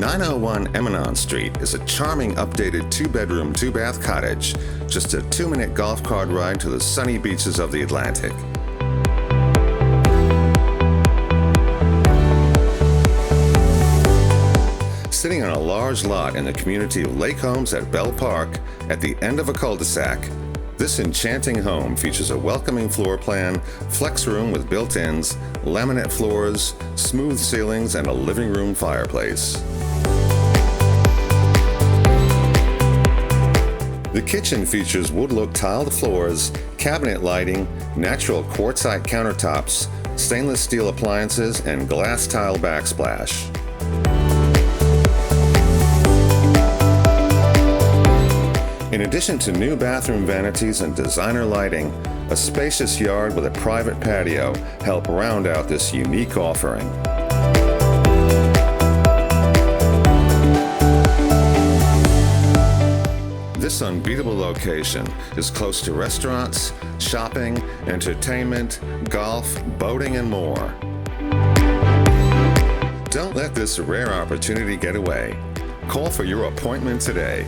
901 Emanon Street is a charming updated 2-bedroom, 2-bath cottage, just a 2-minute golf cart ride to the sunny beaches of the Atlantic. Sitting on a large lot in the community of Lake Homes Belle Park at the end of a cul-de-sac, this enchanting home features a welcoming floor plan, flex room with built-ins, laminate floors, smooth ceilings, and a living room fireplace. The kitchen features wood-look tiled floors, cabinet lighting, natural quartzite countertops, stainless steel appliances, and glass tile backsplash. In addition to new bathroom vanities and designer lighting, a spacious yard with a private patio help round out this unique offering. This unbeatable location is close to restaurants, shopping, entertainment, golf, boating, and more. Don't let this rare opportunity get away. Call for your appointment today.